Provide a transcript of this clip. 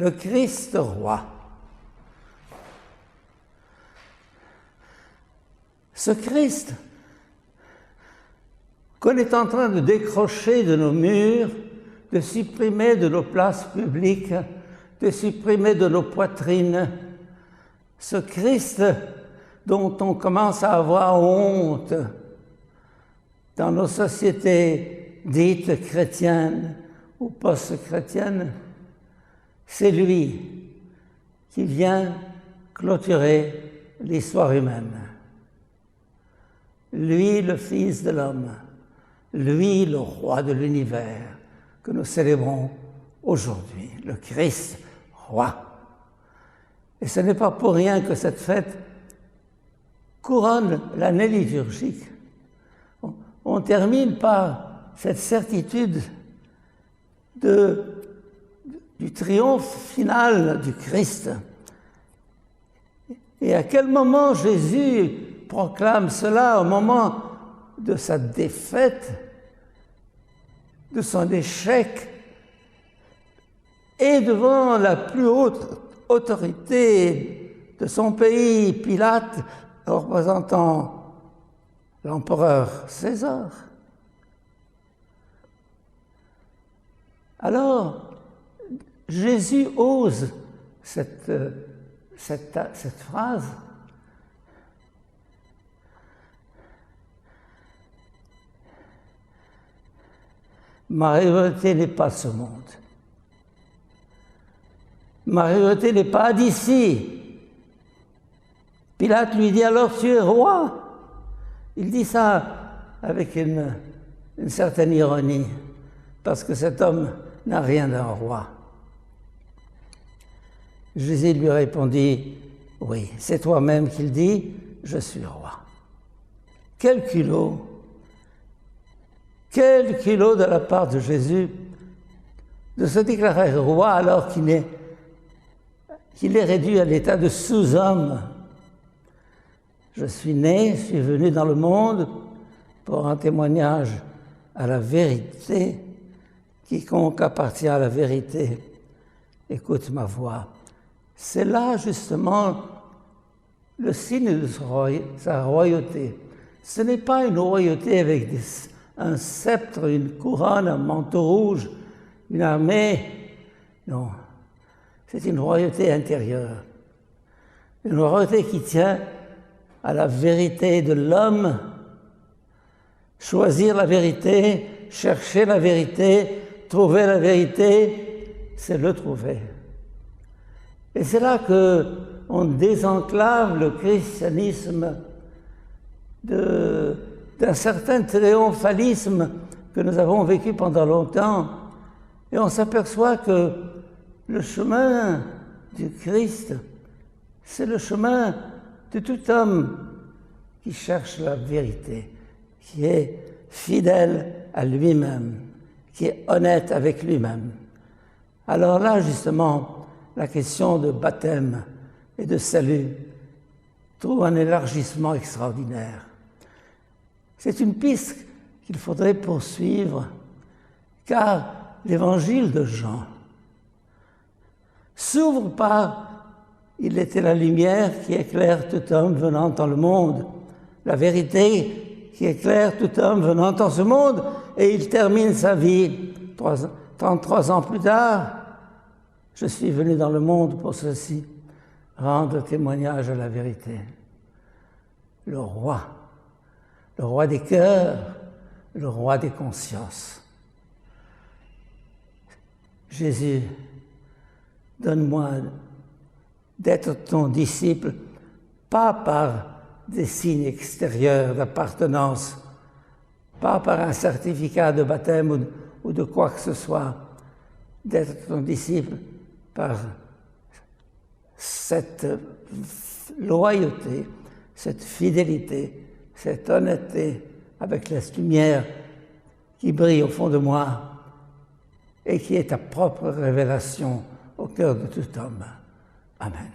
le Christ roi. Ce Christ qu'on est en train de décrocher de nos murs, de supprimer de nos places publiques, de supprimer de nos poitrines, ce Christ dont on commence à avoir honte dans nos sociétés dites chrétiennes ou post-chrétiennes, c'est lui qui vient clôturer l'histoire humaine. Lui, le Fils de l'homme, lui, le roi de l'univers que nous célébrons aujourd'hui, le Christ roi. Et ce n'est pas pour rien que cette fête couronne l'année liturgique. On termine par cette certitude du triomphe final du Christ. Et à quel moment Jésus proclame cela? Au moment de sa défaite, de son échec, et devant la plus haute autorité de son pays, Pilate, représentant l'empereur César. Alors, Jésus ose cette phrase. Ma royauté n'est pas ce monde. Ma royauté n'est pas d'ici. Pilate lui dit alors tu es roi. Il dit ça avec une certaine ironie, parce que cet homme n'a rien d'un roi. Jésus lui répondit, oui, c'est toi-même qui le dis, je suis roi. Quel culot! Quel culot de la part de Jésus de se déclarer roi alors qu'il est réduit à l'état de sous-homme. Je suis né, je suis venu dans le monde pour un témoignage à la vérité. Quiconque appartient à la vérité, écoute ma voix. C'est là justement le signe de sa royauté. Ce n'est pas une royauté avec un sceptre, une couronne, un manteau rouge, une armée. Non, c'est une royauté intérieure. Une royauté qui tient à la vérité de l'homme. Choisir la vérité, chercher la vérité, trouver la vérité, c'est le trouver. Et c'est là qu'on désenclave le christianisme d'un certain triomphalisme que nous avons vécu pendant longtemps. Et on s'aperçoit que le chemin du Christ, c'est le chemin de tout homme qui cherche la vérité, qui est fidèle à lui-même, qui est honnête avec lui-même. Alors là, justement, la question de baptême et de salut trouve un élargissement extraordinaire. C'est une piste qu'il faudrait poursuivre, car l'évangile de Jean s'ouvre par « Il était la lumière qui éclaire tout homme venant dans le monde », la vérité qui éclaire tout homme venant dans ce monde, et il termine sa vie 33 ans plus tard. Je suis venu dans le monde pour ceci, rendre témoignage à la vérité. Le roi des cœurs, le roi des consciences. Jésus, donne-moi d'être ton disciple, pas par des signes extérieurs d'appartenance, pas par un certificat de baptême ou de quoi que ce soit, d'être ton disciple par cette loyauté, cette fidélité, cette honnêteté avec la lumière qui brille au fond de moi et qui est ta propre révélation au cœur de tout homme. Amen.